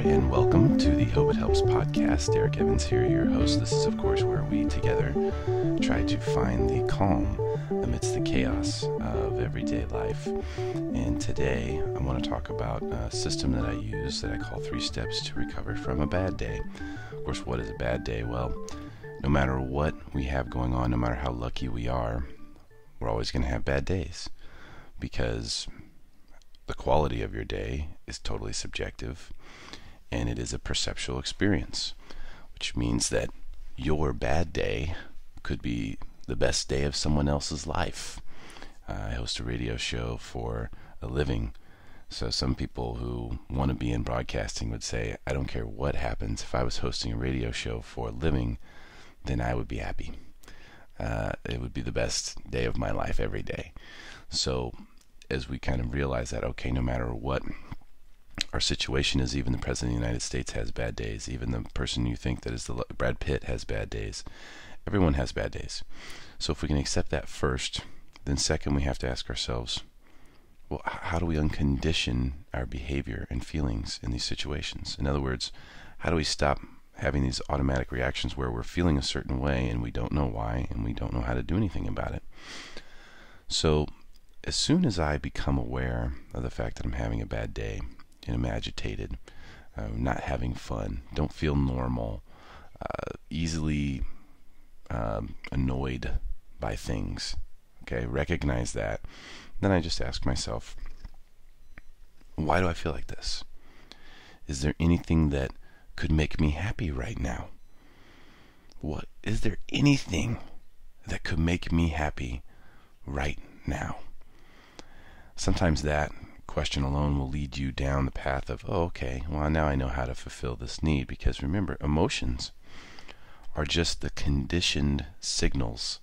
there, and welcome to the Hope It Helps podcast. Derek Evans here, your host. This is, of course, where we together try to find the calm amidst the chaos of everyday life. And today, I want to talk about a system that I use that I call 3 steps to recover from a bad day. Of course, what is a bad day? Well, no matter what we have going on, no matter how lucky we are, we're always going to have bad days, because the quality of your day is totally subjective, and it is a perceptual experience, which means that your bad day could be the best day of someone else's life. I host a radio show for a living, so some people who want to be in broadcasting would say, I don't care what happens. If I was hosting a radio show for a living, then I would be happy. It would be the best day of my life every day. So as we kind of realize that, okay, no matter what our situation is, even the President of the United States has bad days, even the person you think that is Brad Pitt has bad days. Everyone has bad days. So if we can accept that first, then second, we have to ask ourselves, well, how do we uncondition our behavior and feelings in these situations? In other words, how do we stop having these automatic reactions where we're feeling a certain way and we don't know why and we don't know how to do anything about it? So as soon as I become aware of the fact that I'm having a bad day, and I'm agitated, not having fun, don't feel normal, easily annoyed by things, okay, recognize that, then I just ask myself, why do I feel like this? Is there anything that could make me happy right now? Is there anything that could make me happy right now? Sometimes that question alone will lead you down the path of, oh, okay, well, now I know how to fulfill this need. Because remember, emotions are just the conditioned signals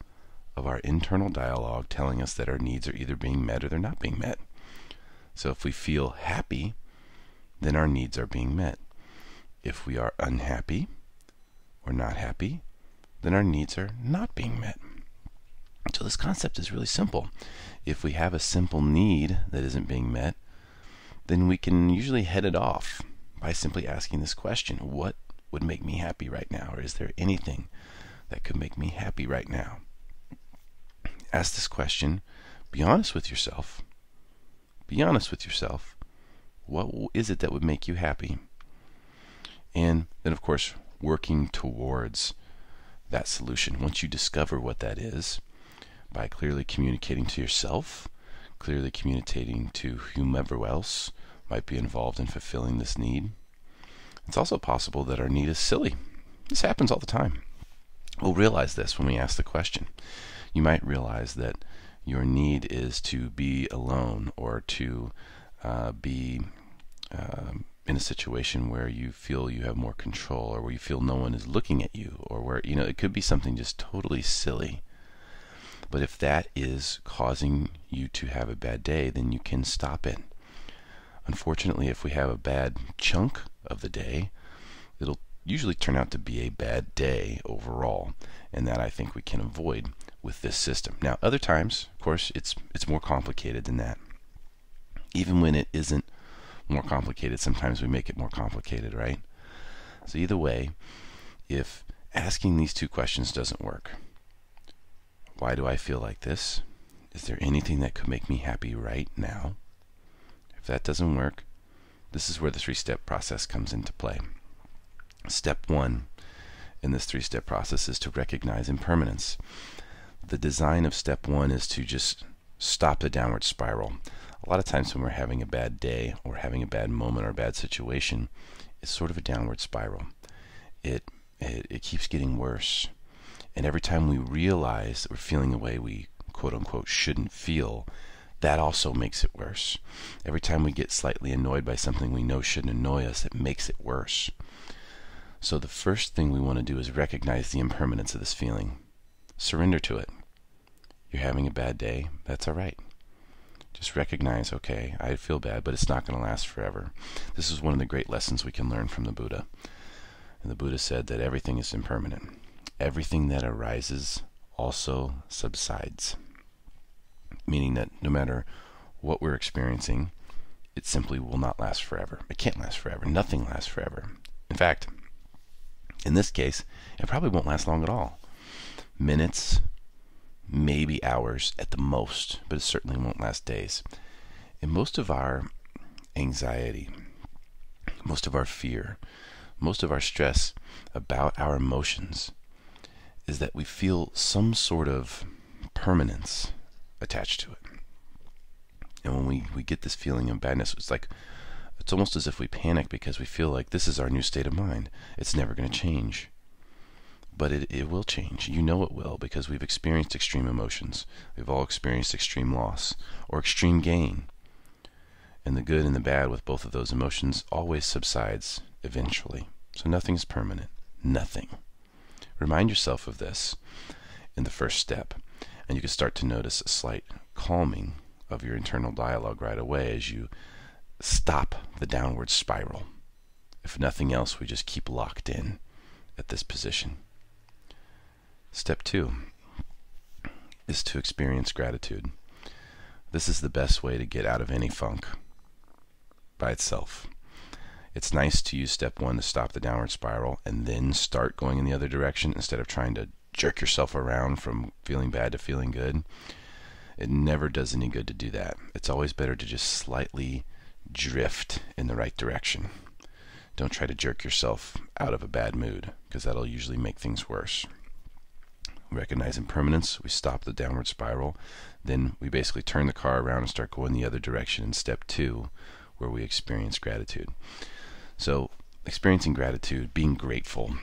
of our internal dialogue telling us that our needs are either being met or they're not being met. So if we feel happy, then our needs are being met. If we are unhappy or not happy, then our needs are not being met. So this concept is really simple. If we have a simple need that isn't being met, then we can usually head it off by simply asking this question: what would make me happy right now? Or is there anything that could make me happy right now? Ask this question. Be honest with yourself. Be honest with yourself. What is it that would make you happy? And then, of course, working towards that solution. Once you discover what that is, by clearly communicating to yourself, clearly communicating to whomever else might be involved in fulfilling this need. It's also possible that our need is silly. This happens all the time. We'll realize this when we ask the question. You might realize that your need is to be alone, or to be in a situation where you feel you have more control, or where you feel no one is looking at you, or where, it could be something just totally silly. But if that is causing you to have a bad day, then you can stop it. Unfortunately, if we have a bad chunk of the day, it'll usually turn out to be a bad day overall, and that I think we can avoid with this system. Now, other times, of course, it's more complicated than that. Even when it isn't more complicated, sometimes we make it more complicated, right? So either way, if asking these 2 questions doesn't work, why do I feel like this? Is there anything that could make me happy right now? If that doesn't work, this is where the 3-step process comes into play. Step 1 in this 3-step process is to recognize impermanence. The design of step 1 is to just stop the downward spiral. A lot of times when we're having a bad day or having a bad moment or a bad situation, it's sort of a downward spiral. It keeps getting worse. And every time we realize that we're feeling the way we quote-unquote shouldn't feel, that also makes it worse. Every time we get slightly annoyed by something we know shouldn't annoy us, it makes it worse. So the first thing we want to do is recognize the impermanence of this feeling. Surrender to it. You're having a bad day. That's all right. Just recognize, okay, I feel bad, but it's not going to last forever. This is one of the great lessons we can learn from the Buddha. And the Buddha said that everything is impermanent. Everything that arises also subsides. Meaning that no matter what we're experiencing, it simply will not last forever. It can't last forever. Nothing lasts forever. In fact, in this case, it probably won't last long at all. Minutes, maybe hours at the most, but it certainly won't last days. And most of our anxiety, most of our fear, most of our stress about our emotions is that we feel some sort of permanence attached to it. And when we get this feeling of badness, it's almost as if we panic because we feel like this is our new state of mind. It's never going to change. But it will change. You know it will, because we've experienced extreme emotions. We've all experienced extreme loss or extreme gain. And the good and the bad with both of those emotions always subsides eventually. So nothing's permanent. Nothing. Remind yourself of this in the first step, and you can start to notice a slight calming of your internal dialogue right away as you stop the downward spiral. If nothing else, we just keep locked in at this position. Step 2 is to experience gratitude. This is the best way to get out of any funk by itself. It's nice to use step 1 to stop the downward spiral and then start going in the other direction instead of trying to jerk yourself around from feeling bad to feeling good. It never does any good to do that. It's always better to just slightly drift in the right direction. Don't try to jerk yourself out of a bad mood, because that'll usually make things worse. Recognize impermanence, we stop the downward spiral, then we basically turn the car around and start going the other direction in step 2, where we experience gratitude. So, experiencing gratitude, being grateful,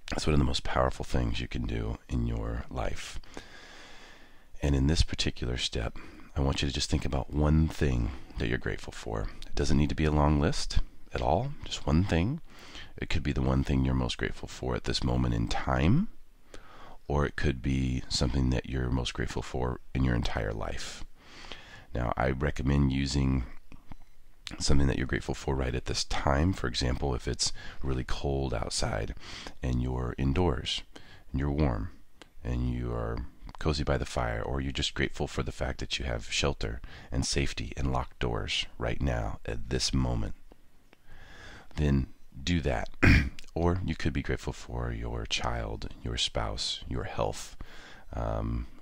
that's one of the most powerful things you can do in your life. And in this particular step, I want you to just think about one thing that you're grateful for. It doesn't need to be a long list at all, just one thing. It could be the one thing you're most grateful for at this moment in time, or it could be something that you're most grateful for in your entire life. Now, I recommend using something that you're grateful for right at this time. For example, if it's really cold outside and you're indoors and you're warm and you are cozy by the fire, or you're just grateful for the fact that you have shelter and safety and locked doors right now at this moment, then do that. Or you could be grateful for your child, your spouse, your health,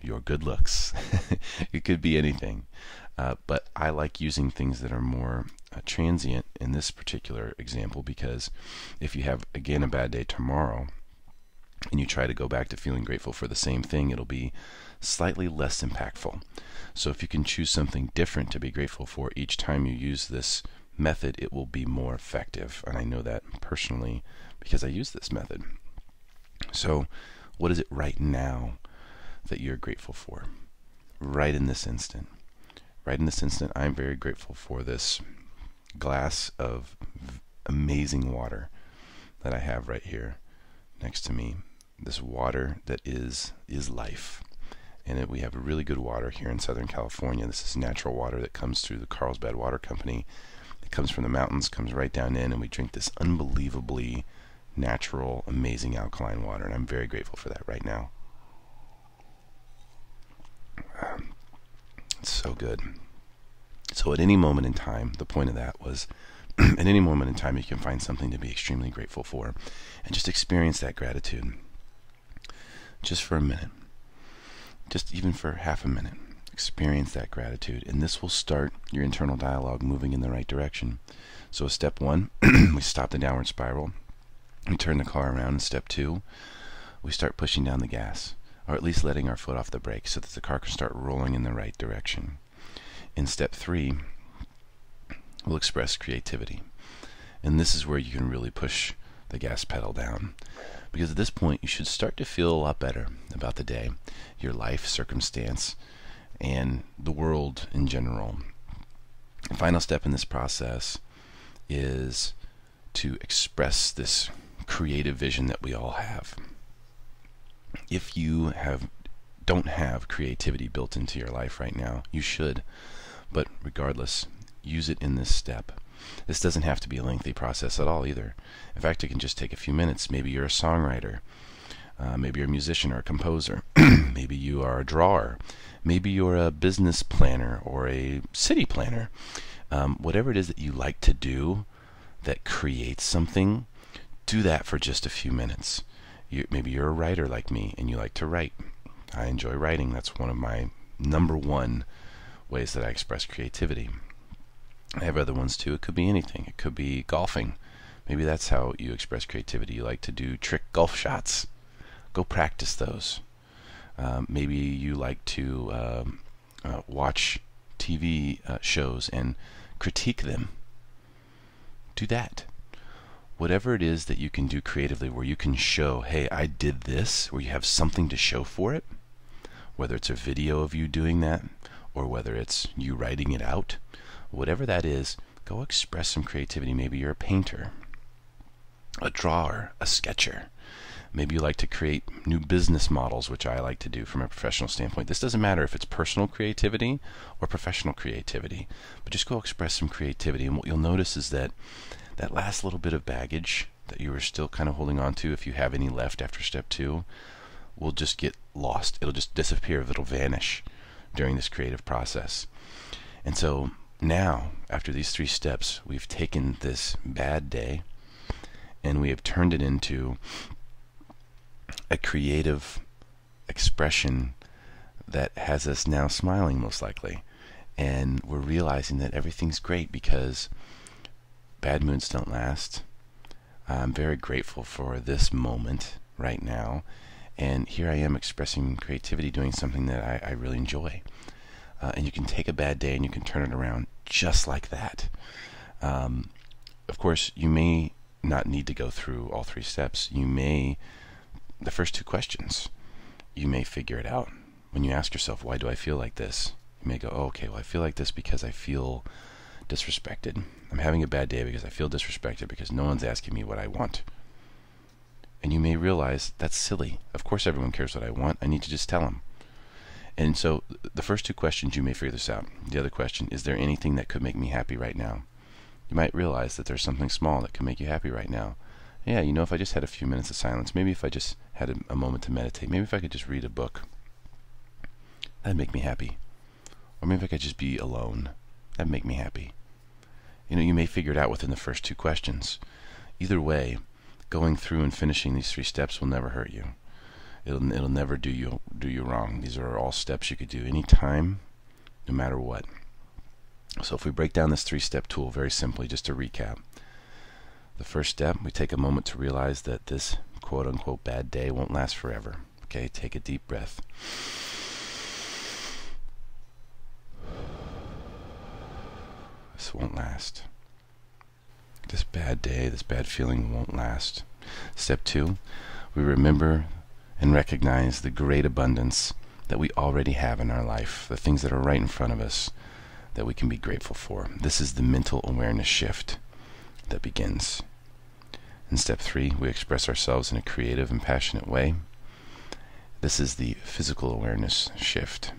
your good looks. It could be anything. But I like using things that are more transient in this particular example, because if you have, again, a bad day tomorrow, and you try to go back to feeling grateful for the same thing, it'll be slightly less impactful. So if you can choose something different to be grateful for each time you use this method, it will be more effective. And I know that personally because I use this method. So what is it right now that you're grateful for? Right in this instant. Right in this instant, I'm very grateful for this glass of amazing water that I have right here next to me. This water that is life. And we have really good water here in Southern California. This is natural water that comes through the Carlsbad Water Company. It comes from the mountains, comes right down in, and we drink this unbelievably natural, amazing alkaline water. And I'm very grateful for that right now. It's so good. So at any moment in time, the point of that was, at any moment in time you can find something to be extremely grateful for, and just experience that gratitude. Just for a minute. Just even for half a minute. Experience that gratitude, and this will start your internal dialogue moving in the right direction. So step 1, we stop the downward spiral. We turn the car around. In step 2, we start pushing down the gas, or at least letting our foot off the brake so that the car can start rolling in the right direction. In step 3, we'll express creativity. And this is where you can really push the gas pedal down. Because at this point, you should start to feel a lot better about the day, your life, circumstance, and the world in general. The final step in this process is to express this creative vision that we all have. If you don't have creativity built into your life right now, you should. But regardless, use it in this step. This doesn't have to be a lengthy process at all either. In fact, it can just take a few minutes. Maybe you're a songwriter. Maybe you're a musician or a composer. Maybe you are a drawer. Maybe you're a business planner or a city planner. Whatever it is that you like to do that creates something, do that for just a few minutes. Maybe you're a writer like me and you like to write. I enjoy writing. That's one of my number one ways that I express creativity. I have other ones too. It could be anything. It could be golfing. Maybe that's how you express creativity. You like to do trick golf shots. Go practice those. Maybe you like to watch TV shows and critique them. Do that. Whatever it is that you can do creatively where you can show, hey, I did this, where you have something to show for it, whether it's a video of you doing that or whether it's you writing it out, whatever that is, go express some creativity. Maybe you're a painter, a drawer, a sketcher. Maybe you like to create new business models, which I like to do from a professional standpoint. This doesn't matter if it's personal creativity or professional creativity, but just go express some creativity. And what you'll notice is that that last little bit of baggage that you were still kind of holding on to, if you have any left after step 2, will just get lost. It'll just disappear. It'll vanish during this creative process. And so now, after these 3 steps, we've taken this bad day and we have turned it into a creative expression that has us now smiling, most likely. And we're realizing that everything's great because bad moods don't last. I'm very grateful for this moment right now. And here I am expressing creativity, doing something that I really enjoy. And you can take a bad day and you can turn it around just like that. Of course, you may not need to go through all 3 steps. The first 2 questions, you may figure it out. When you ask yourself, why do I feel like this? You may go, oh, okay, well, I feel like this because I feel disrespected. I'm having a bad day because I feel disrespected because no one's asking me what I want. And you may realize that's silly. Of course everyone cares what I want. I need to just tell them. And so the first 2 questions, you may figure this out. The other question, is there anything that could make me happy right now? You might realize that there's something small that could make you happy right now. Yeah, if I just had a few minutes of silence, maybe if I just had a moment to meditate, maybe if I could just read a book, that'd make me happy. Or maybe if I could just be alone, that'd make me happy. You may figure it out within the first 2 questions. Either way, going through and finishing these 3 steps will never hurt you. It'll never do you wrong. These are all steps you could do anytime, no matter what. So if we break down this 3-step tool very simply, just to recap. The first step, we take a moment to realize that this quote-unquote bad day won't last forever. Okay, take a deep breath. This won't last. This bad day, this bad feeling won't last. Step 2, we remember and recognize the great abundance that we already have in our life, the things that are right in front of us that we can be grateful for. This is the mental awareness shift that begins. In step 3, we express ourselves in a creative and passionate way. This is the physical awareness shift.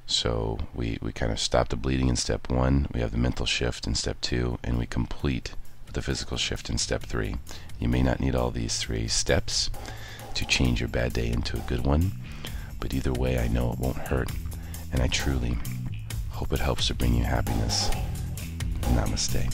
So we kind of stop the bleeding in step 1, we have the mental shift in step 2, and we complete with the physical shift in step 3. You may not need all these 3 steps to change your bad day into a good one, but either way I know it won't hurt, and I truly hope it helps to bring you happiness. Namaste.